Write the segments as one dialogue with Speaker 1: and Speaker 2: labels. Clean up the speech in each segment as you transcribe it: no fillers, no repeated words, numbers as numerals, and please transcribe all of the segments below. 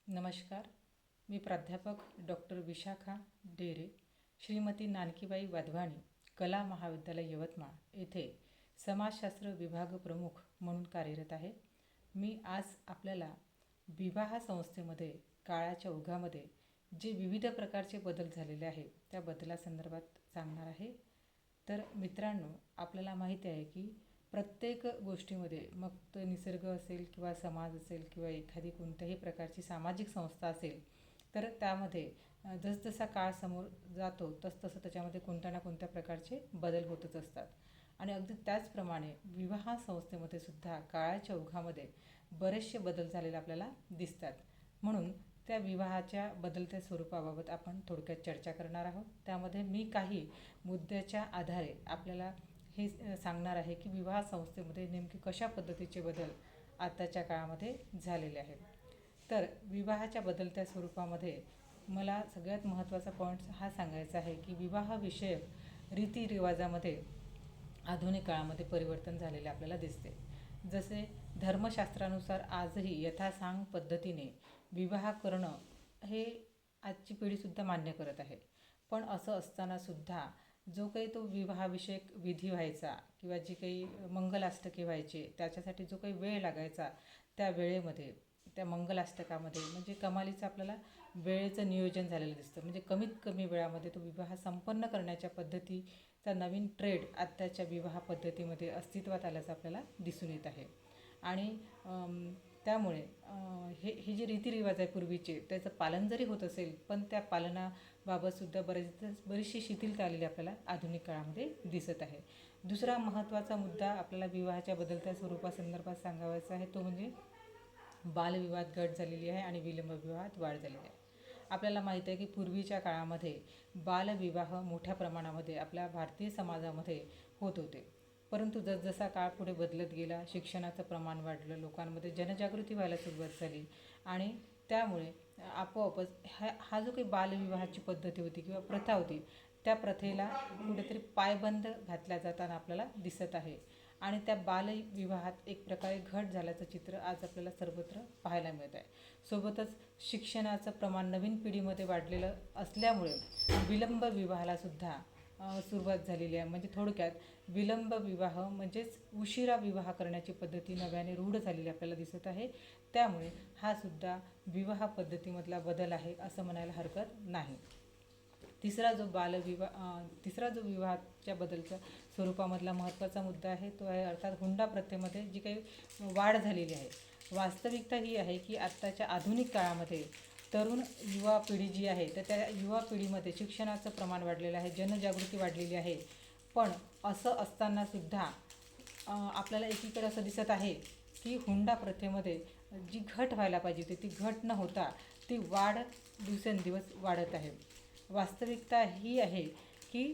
Speaker 1: नमस्कार. मी प्राध्यापक डॉक्टर विशाखा डेरे, श्रीमती नानकीबाई वाधवानी कला महाविद्यालय यवतमाळ येथे समाजशास्त्र विभाग प्रमुख म्हणून कार्यरत आहे. मी आज आपल्याला विवाह संस्थेमध्ये काळाच्या ओघामध्ये जे विविध प्रकारचे बदल झालेले आहे त्या बदलासंदर्भात सांगणार आहे. तर मित्रांनो, आपल्याला माहिती आहे की प्रत्येक गोष्टीमध्ये, मग तो निसर्ग असेल किंवा समाज असेल किंवा एखादी कोणत्याही प्रकारची सामाजिक संस्था असेल, तर त्यामध्ये जसजसा काळ समोर जातो तसतसं त्याच्यामध्ये कोणत्या ना कोणत्या प्रकारचे बदल होतच असतात. आणि अगदी त्याचप्रमाणे विवाह संस्थेमध्ये सुद्धा काळाच्या ओघामध्ये बरेचसे बदल झालेले आपल्याला दिसतात. म्हणून त्या विवाहाच्या बदलत्या स्वरूपाबाबत आपण थोडक्यात चर्चा करणार आहोत. त्यामध्ये मी काही मुद्द्याच्या आधारे आपल्याला हे सांगणार आहे की विवाह संस्थेमध्ये नेमके कशा पद्धतीचे बदल आताच्या काळामध्ये झालेले आहेत. तर विवाहाच्या बदलत्या स्वरूपामध्ये मला सगळ्यात महत्त्वाचा पॉईंट हा सांगायचा आहे की विवाहविषयक रीतिरिवाजामध्ये आधुनिक काळामध्ये परिवर्तन झालेले आपल्याला दिसते. जसे धर्मशास्त्रानुसार आजही यथासांग पद्धतीने विवाह करणं हे आजची पिढीसुद्धा मान्य करत आहे. पण असं असतानासुद्धा जो काही तो विवाहाविषयक विधी व्हायचा किंवा जी काही मंगलाष्टके व्हायचे त्याच्यासाठी जो काही वेळ लागायचा, त्या वेळेमध्ये त्या मंगलाष्टकामध्ये म्हणजे कमालीचं आपल्याला वेळेचं नियोजन झालेलं दिसतं. म्हणजे कमीत कमी वेळामध्ये तो विवाह संपन्न करण्याच्या पद्धतीचा नवीन ट्रेड आत्ताच्या विवाह पद्धतीमध्ये अस्तित्वात आल्याचं आपल्याला दिसून येत आहे. आणि त्यामुळे हे जे रीतिरिवाज आहे पूर्वीचे त्याचं पालन जरी होत असेल, पण त्या पालनाबाबतसुद्धा बरीचशी शिथिलता आलेली आपल्याला आधुनिक काळामध्ये दिसत आहे. दुसरा महत्त्वाचा मुद्दा आपल्याला विवाहाच्या बदलत्या स्वरूपासंदर्भात सांगायचा आहे, तो म्हणजे बालविवाहात घट झालेली आहे आणि विलंब विवाहात वाढ झालेली आहे. आपल्याला माहीत आहे की पूर्वीच्या काळामध्ये बालविवाह मोठ्या प्रमाणामध्ये आपल्या भारतीय समाजामध्ये होत होते. परंतु जसजसा काळ पुढे बदलत गेला, शिक्षणाचं प्रमाण वाढलं, लोकांमध्ये जनजागृती व्हायला सुरुवात झाली आणि त्यामुळे आपोआपच हा जो काही बालविवाहाची पद्धती होती किंवा प्रथा होती, त्या प्रथेला कुठेतरी पायबंद घातल्या जाताना आपल्याला दिसत आहे. आणि त्या बालविवाहात एक प्रकारे घट झाल्याचं चित्र आज आपल्याला सर्वत्र पाहायला मिळत आहे. सोबतच शिक्षणाचं प्रमाण नवीन पिढीमध्ये वाढलेलं असल्यामुळे विलंब विवाहालासुद्धा सुरुवात झालेली आहे. म्हणजे थोडक्यात विलंब विवाह म्हणजेच उशिरा विवाह करण्याची पद्धती नव्याने रूढ झालेली आपल्याला दिसत आहे. त्यामुळे हा सुद्धा विवाह पद्धतीमधला बदल आहे असं म्हणायला हरकत नाही. तिसरा जो विवाहाच्या बदलच्या स्वरूपामधला महत्त्वाचा मुद्दा आहे तो आहे अर्थात हुंडा प्रथेमध्ये जी काही वाढ झालेली आहे. वास्तविकता ही आहे की आत्ताच्या आधुनिक काळामध्ये तरुण युवा पिढी जी आहे तर त्या युवा पिढीमध्ये शिक्षणाचं प्रमाण वाढलेलं आहे, जनजागृती वाढलेली आहे. पण असं असतानासुद्धा आपल्याला एकीकडे असं दिसत आहे की हुंडा प्रथेमध्ये जी घट व्हायला पाहिजे होती ती घट न होता ती वाढ दिवसेंदिवस वाढत आहे. वास्तविकता ही आहे की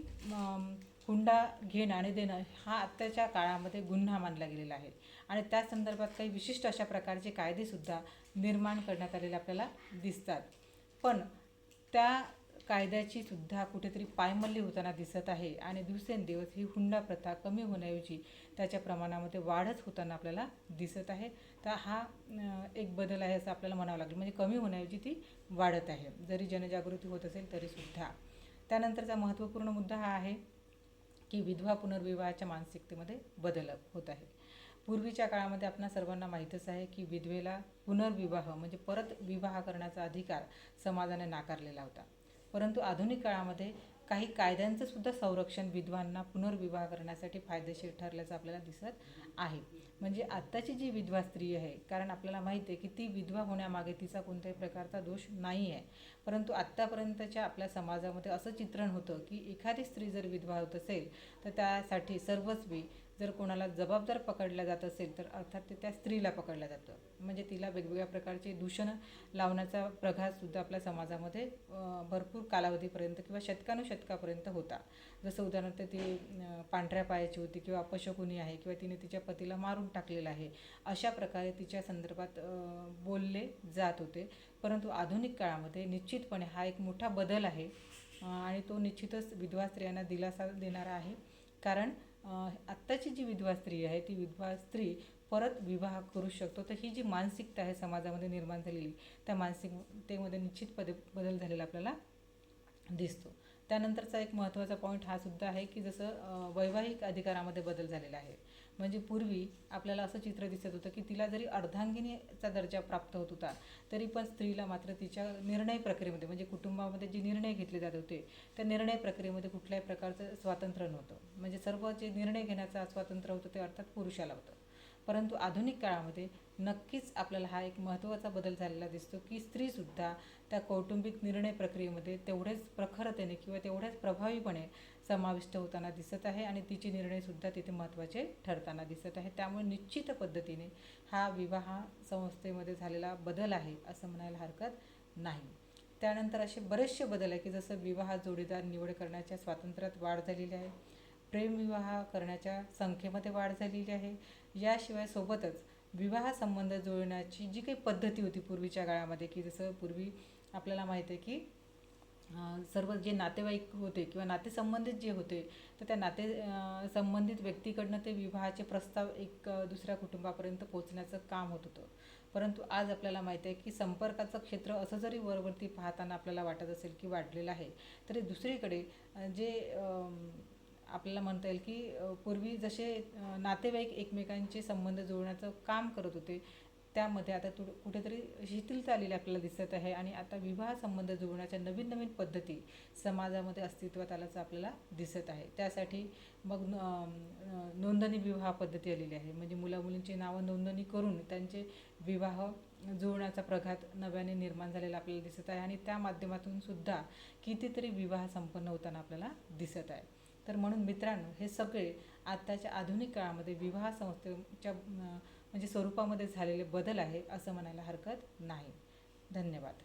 Speaker 1: हुंडा घेणं आणि देणं हा आत्ताच्या काळामध्ये गुन्हा मानला गेलेला आहे आणि त्या संदर्भात काही विशिष्ट अशा प्रकारचे कायदेसुद्धा निर्माण करण्यात आलेले आपल्याला दिसतात. पण त्या कायद्याची सुद्धा कुठेतरी पायमल्ली होताना दिसत आहे आणि दिवसेंदिवस ही हुंडा प्रथा कमी होण्याऐवजी त्याच्या प्रमाणामध्ये वाढच होताना आपल्याला दिसत आहे. तर हा एक बदल आहे असं आपल्याला म्हणावं लागेल. म्हणजे कमी होण्याऐवजी ती वाढत आहे, जरी जनजागृती होत असेल तरीसुद्धा. त्यानंतरचा महत्त्वपूर्ण मुद्दा हा आहे की विधवा पुनर्विवाहाच्या मानसिकतेमध्ये बदल होत आहे. पूर्वीच्या काळामध्ये आपणा सर्वांना माहीतच आहे की विधवेला पुनर्विवाह म्हणजे परत विवाह करण्याचा अधिकार समाजाने नाकारलेला होता. परंतु आधुनिक काळामध्ये काही कायद्यांचं सुद्धा संरक्षण विधवांना पुनर्विवाह करण्यासाठी फायदेशीर ठरल्याचं आपल्याला दिसत आहे. म्हणजे आत्ताची जी विधवा स्त्री आहे, कारण आपल्याला माहिती आहे की ती विधवा होण्यामागे तिचा कोणत्याही प्रकारचा दोष नाही आहे, परंतु आत्तापर्यंतच्या आपल्या समाजामध्ये असं चित्रण होतं की एखादी स्त्री जर विधवा होत असेल तर त्यासाठी सर्वस्वी जर कोणाला जबाबदार पकडलं जात असेल तर अर्थात ते त्या स्त्रीला पकडलं जातं. म्हणजे तिला वेगवेगळ्या प्रकारचे दूषण लावण्याचा प्रघातसुद्धा आपल्या समाजामध्ये भरपूर कालावधीपर्यंत किंवा शतकानुशतकापर्यंत होता. जसं उदाहरणार्थ ती पांढऱ्या पायाची होती किंवा अपशकुनी आहे किंवा तिने तिच्या पतीला मारून टाकलेलं आहे, अशा प्रकारे तिच्या संदर्भात बोलले जात होते. परंतु आधुनिक काळामध्ये निश्चितपणे हा एक मोठा बदल आहे आणि तो निश्चितच विधवा स्त्रियांना दिलासा देणारा आहे. कारण आत्ताची जी विधवा स्त्री आहे ती विधवा स्त्री परत विवाह करू शकतो. तर ही जी मानसिकता आहे समाजामध्ये निर्माण झालेली, त्या मानसिकतेमध्ये निश्चित बदल झालेला आपल्याला दिसतो. त्यानंतरचा एक महत्त्वाचा पॉईंट हा सुद्धा आहे की जसं वैवाहिक अधिकारामध्ये बदल झालेला आहे. म्हणजे पूर्वी आपल्याला असं चित्र दिसत होतं की तिला जरी अर्धांगिनीचा दर्जा प्राप्त होत होता, तरी पण स्त्रीला मात्र तिच्या निर्णय प्रक्रियेमध्ये, म्हणजे कुटुंबामध्ये जे निर्णय घेतले जात होते त्या निर्णय प्रक्रियेमध्ये कुठल्याही प्रकारचं स्वातंत्र्य नव्हतं. म्हणजे सर्व जे निर्णय घेण्याचं स्वातंत्र्य होतं ते अर्थात पुरुषाला होतं. परंतु आधुनिक काळामध्ये नक्कीच आपल्याला हा एक महत्त्वाचा बदल झालेला दिसतो की स्त्रीसुद्धा त्या कौटुंबिक निर्णय प्रक्रियेमध्ये तेवढेच प्रखरतेने किंवा तेवढ्याच प्रभावीपणे समाविष्ट होताना दिसत आहे आणि तिचे निर्णयसुद्धा तिथे महत्त्वाचे ठरताना दिसत आहे. त्यामुळे निश्चित पद्धतीने हा विवाह संस्थेमध्ये झालेला बदल आहे असं म्हणायला हरकत नाही. त्यानंतर असे बरेचसे बदल आहे की जसं विवाह जोडीदार निवड करण्याच्या स्वातंत्र्यात वाढ झालेली आहे, प्रेमविवाह करण्याच्या संख्येमध्ये वाढ झालेली आहे. याशिवाय सोबतच विवाह संबंध जुळण्याची जी काही पद्धती होती पूर्वीच्या काळामध्ये, की जसं पूर्वी आपल्याला माहीत आहे की सर्व जे नातेवाईक होते किंवा नातेसंबंधित जे होते, तर त्या संबंधित व्यक्तीकडनं ते विवाहाचे प्रस्ताव एक दुसऱ्या कुटुंबापर्यंत पोचण्याचं काम होत होतं. परंतु आज आपल्याला माहीत आहे की संपर्काचं क्षेत्र असं जरी वरवरती पाहताना आपल्याला वाटत असेल की वाढलेलं आहे, तरी दुसरीकडे जे आपल्याला म्हणता येईल की पूर्वी जसे नातेवाईक एकमेकांचे संबंध जुळण्याचं काम करत होते, त्यामध्ये आता कुठेतरी शिथिलता आलेली आपल्याला दिसत आहे आणि आता विवाह संबंध जुळण्याच्या नवीन नवीन पद्धती समाजामध्ये अस्तित्वात आल्याचं आपल्याला दिसत आहे. त्यासाठी मग नोंदणी विवाह पद्धती आलेली आहे. म्हणजे मुलामुलींची नावं नोंदणी करून त्यांचे विवाह जुळण्याचा प्रघात नव्याने निर्माण झालेला आपल्याला दिसत आहे आणि त्या माध्यमातून सुद्धा कितीतरी विवाह संपन्न होताना आपल्याला दिसत आहे. तर म्हणून मित्रांनो, हे सगळे आत्ताच्या आधुनिक काळामध्ये विवाह संस्थेच्या म्हणजे स्वरूपामध्ये झालेले बदल आहे असं म्हणायला हरकत नाही. धन्यवाद.